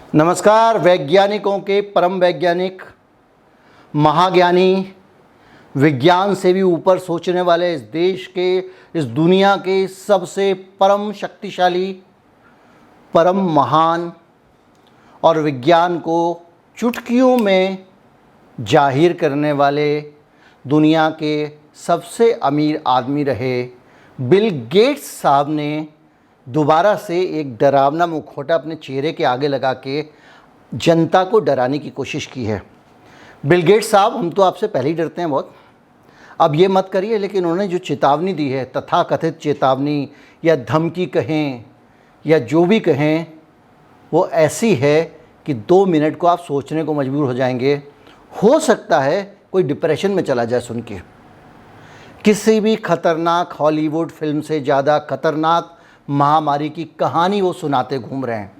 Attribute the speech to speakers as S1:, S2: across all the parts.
S1: नमस्कार। वैज्ञानिकों के परम वैज्ञानिक, महाज्ञानी, विज्ञान से भी ऊपर सोचने वाले, इस देश के, इस दुनिया के सबसे परम शक्तिशाली, परम महान और विज्ञान को चुटकियों में जाहिर करने वाले दुनिया के सबसे अमीर आदमी रहे बिल गेट्स साहब ने दोबारा से एक डरावना मुखौटा अपने चेहरे के आगे लगा के जनता को डराने की कोशिश की है। बिल गेट्स साहब, हम तो आपसे पहले ही डरते हैं बहुत, अब ये मत करिए, लेकिन उन्होंने जो चेतावनी दी है, तथाकथित चेतावनी या धमकी कहें या जो भी कहें, वो ऐसी है कि 2 मिनट को आप सोचने को मजबूर हो जाएंगे। हो सकता है कोई डिप्रेशन में चला जाए सुन के। किसी भी खतरनाक हॉलीवुड फिल्म से ज़्यादा खतरनाक महामारी की कहानी वो सुनाते घूम रहे हैं।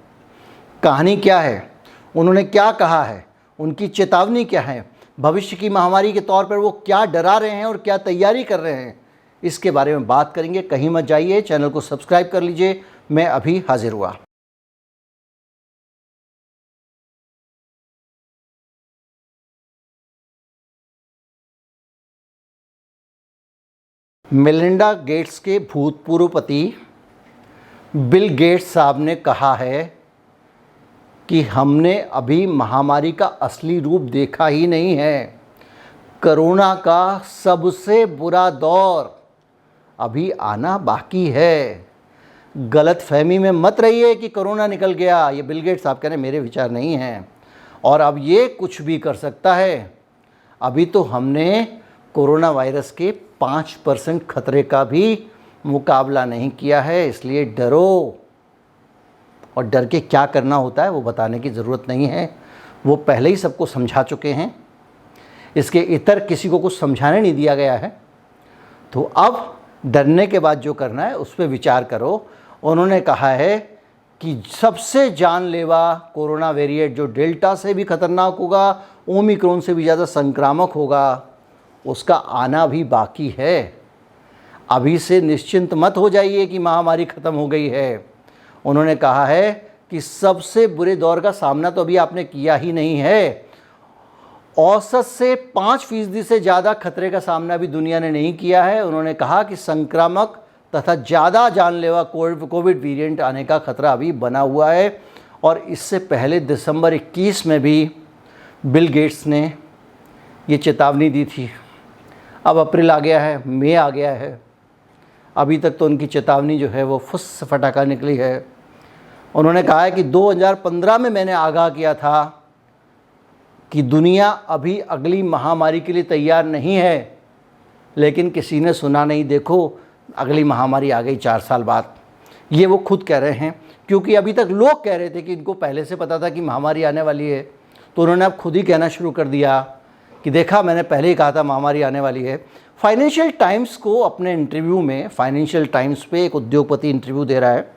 S1: कहानी क्या है, उन्होंने क्या कहा है, उनकी चेतावनी क्या है, भविष्य की महामारी के तौर पर वो क्या डरा रहे हैं और क्या तैयारी कर रहे हैं, इसके बारे में बात करेंगे। कहीं मत जाइए, चैनल को सब्सक्राइब कर लीजिए। मैं अभी हाजिर हुआ। मेलिंडा गेट्स के भूतपूर्व पति बिल गेट्स साहब ने कहा है कि हमने अभी महामारी का असली रूप देखा ही नहीं है। कोरोना का सबसे बुरा दौर अभी आना बाकी है। गलतफहमी में मत रहिए कि कोरोना निकल गया। ये बिल गेट्स साहब कह रहे हैं, मेरे विचार नहीं हैं। और अब ये कुछ भी कर सकता है। अभी तो हमने कोरोना वायरस के 5% खतरे का भी मुकाबला नहीं किया है, इसलिए डरो। और डर के क्या करना होता है वो बताने की ज़रूरत नहीं है, वो पहले ही सबको समझा चुके हैं। इसके इतर किसी को कुछ समझाने नहीं दिया गया है। तो अब डरने के बाद जो करना है उस पर विचार करो। उन्होंने कहा है कि सबसे जानलेवा कोरोना वेरिएंट जो डेल्टा से भी खतरनाक होगा, ओमिक्रॉन से भी ज़्यादा संक्रामक होगा, उसका आना भी बाकी है। अभी से निश्चिंत मत हो जाइए कि महामारी ख़त्म हो गई है। उन्होंने कहा है कि सबसे बुरे दौर का सामना तो अभी आपने किया ही नहीं है। औसत से 5% से ज़्यादा खतरे का सामना भी दुनिया ने नहीं किया है। उन्होंने कहा कि संक्रामक तथा ज़्यादा जानलेवा कोविड वेरिएंट आने का खतरा अभी बना हुआ है। और इससे पहले दिसंबर 21 में भी बिल गेट्स ने ये चेतावनी दी थी। अब अप्रैल आ गया है, मई आ गया है, अभी तक तो उनकी चेतावनी जो है वो फुस फटाका निकली है। उन्होंने कहा है कि 2015 में मैंने आगाह किया था कि दुनिया अभी अगली महामारी के लिए तैयार नहीं है, लेकिन किसी ने सुना नहीं। देखो, अगली महामारी आ गई 4 साल बाद। ये वो खुद कह रहे हैं, क्योंकि अभी तक लोग कह रहे थे कि इनको पहले से पता था कि महामारी आने वाली है, तो उन्होंने अब खुद ही कहना शुरू कर दिया कि देखा, मैंने पहले ही कहा था महामारी आने वाली है। फाइनेंशियल टाइम्स को अपने इंटरव्यू में, फाइनेंशियल टाइम्स पे एक उद्योगपति इंटरव्यू दे रहा है।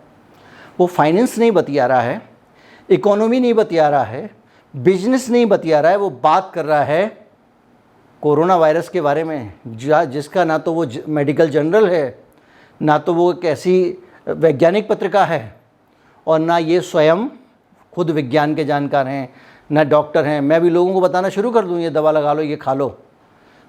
S1: वो फाइनेंस नहीं बतिया रहा है, इकोनॉमी नहीं बतिया रहा है, बिजनेस नहीं बतिया रहा है, वो बात कर रहा है कोरोना वायरस के बारे में, जिसका ना तो वो मेडिकल जर्नल है, ना तो वो एक ऐसी वैज्ञानिक पत्रिका है, और ना ये स्वयं खुद विज्ञान के जानकार हैं, ना डॉक्टर हैं। मैं भी लोगों को बताना शुरू कर दूँ, ये दवा लगा लो, ये खा लो,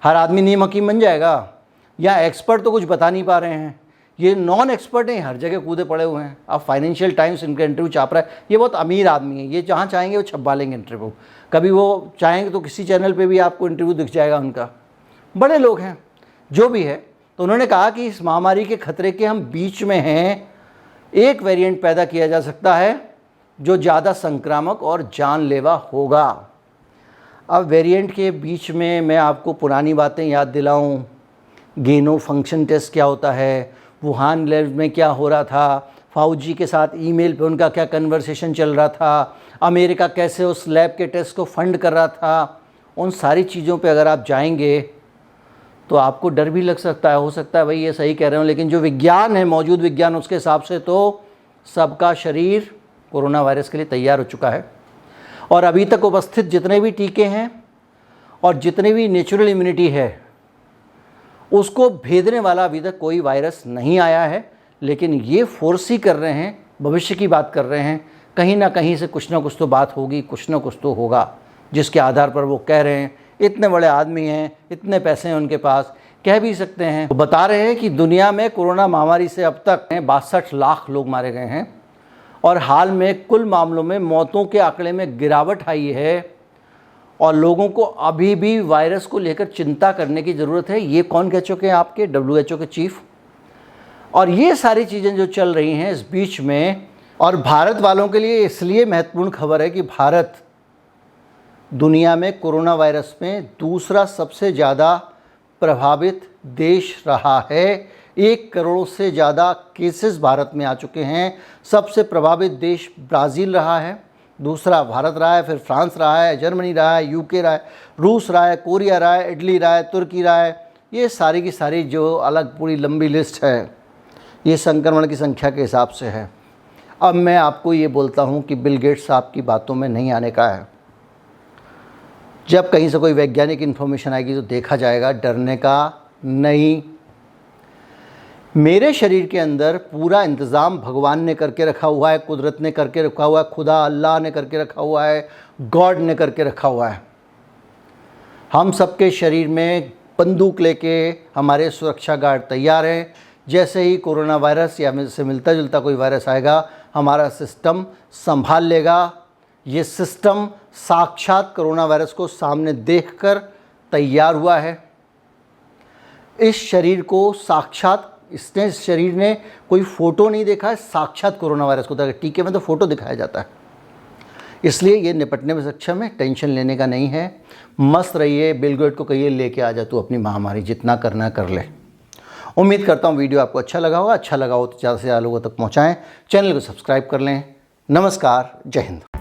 S1: हर आदमी नीम हकीम बन जाएगा। या एक्सपर्ट तो कुछ बता नहीं पा रहे हैं, ये नॉन एक्सपर्ट हैं, हर जगह कूदे पड़े हुए हैं। अब फाइनेंशियल टाइम्स इनका इंटरव्यू छाप रहा है। ये बहुत अमीर आदमी है, ये जहाँ चाहेंगे वो छपवा लेंगे इंटरव्यू। कभी वो चाहेंगे तो किसी चैनल पे भी आपको इंटरव्यू दिख जाएगा उनका। बड़े लोग हैं, जो भी है। तो उन्होंने कहा कि इस महामारी के खतरे के हम बीच में हैं। एक वेरिएंट पैदा किया जा सकता है जो ज़्यादा संक्रामक और जानलेवा होगा। अब वेरिएंट के बीच में मैं आपको पुरानी बातें याद दिलाऊं। गेनो फंक्शन टेस्ट क्या होता है, वुहान लैब में क्या हो रहा था, फाउजी के साथ ईमेल पे उनका क्या कन्वर्सेशन चल रहा था, अमेरिका कैसे उस लैब के टेस्ट को फंड कर रहा था, उन सारी चीज़ों पे अगर आप जाएंगे तो आपको डर भी लग सकता है। हो सकता है भाई ये सही कह रहे हो, लेकिन जो विज्ञान है, मौजूद विज्ञान, उसके हिसाब से तो सबका शरीर कोरोना वायरस के लिए तैयार हो चुका है। और अभी तक उपस्थित जितने भी टीके हैं और जितने भी नेचुरल इम्यूनिटी है, उसको भेदने वाला अभी तक कोई वायरस नहीं आया है। लेकिन ये फोर्स ही कर रहे हैं, भविष्य की बात कर रहे हैं कहीं ना कहीं से कुछ ना कुछ तो बात होगी, कुछ ना कुछ तो होगा, जिसके आधार पर वो कह रहे हैं। इतने बड़े आदमी हैं, इतने पैसे हैं उनके पास, कह भी सकते हैं। वो बता रहे हैं कि दुनिया में कोरोना महामारी से अब तक 62 लाख लोग मारे गए हैं और हाल में कुल मामलों में मौतों के आंकड़े में गिरावट आई है और लोगों को अभी भी वायरस को लेकर चिंता करने की ज़रूरत है। ये कौन कह चुके हैं? आपके WHO के चीफ। और ये सारी चीज़ें जो चल रही हैं इस बीच में, और भारत वालों के लिए इसलिए महत्वपूर्ण खबर है कि भारत दुनिया में कोरोना वायरस में दूसरा सबसे ज़्यादा प्रभावित देश रहा है। 1 करोड़ से ज़्यादा केसेस भारत में आ चुके हैं। सबसे प्रभावित देश ब्राज़ील रहा है, दूसरा भारत रहा है, फिर फ्रांस रहा है, जर्मनी रहा है, UK रहा है, रूस रहा है, कोरिया रहा है, इटली रहा है, तुर्की रहा है। ये सारी की सारी जो अलग पूरी लंबी लिस्ट है, ये संक्रमण की संख्या के हिसाब से है। अब मैं आपको ये बोलता हूँ कि बिल गेट्स साहब की बातों में नहीं आने का है। जब कहीं से कोई वैज्ञानिक इन्फॉर्मेशन आएगी तो देखा जाएगा, डरने का नहीं। मेरे शरीर के अंदर पूरा इंतज़ाम भगवान ने करके रखा हुआ है, कुदरत ने करके रखा हुआ है, खुदा अल्लाह ने करके रखा हुआ है, गॉड ने करके रखा हुआ है। हम सबके शरीर में बंदूक लेके हमारे सुरक्षा गार्ड तैयार हैं। जैसे ही कोरोना वायरस या से मिलता जुलता कोई वायरस आएगा, हमारा सिस्टम संभाल लेगा। ये सिस्टम साक्षात कोरोना वायरस को सामने देखकर तैयार हुआ है। इस शरीर को साक्षात, इस शरीर ने कोई फ़ोटो नहीं देखा है, साक्षात कोरोना वायरस को। टीके में तो फ़ोटो दिखाया जाता है, इसलिए ये निपटने में सक्षम है। टेंशन लेने का नहीं है, मस्त रहिए। बिल गेट्स को कहिए लेके आ जा तू अपनी महामारी, जितना करना है कर ले। उम्मीद करता हूँ वीडियो आपको अच्छा लगा होगा। अच्छा लगा हो तो ज़्यादा से ज़्यादा लोगों तक पहुँचाएँ, चैनल को सब्सक्राइब कर लें। नमस्कार, जय हिंद।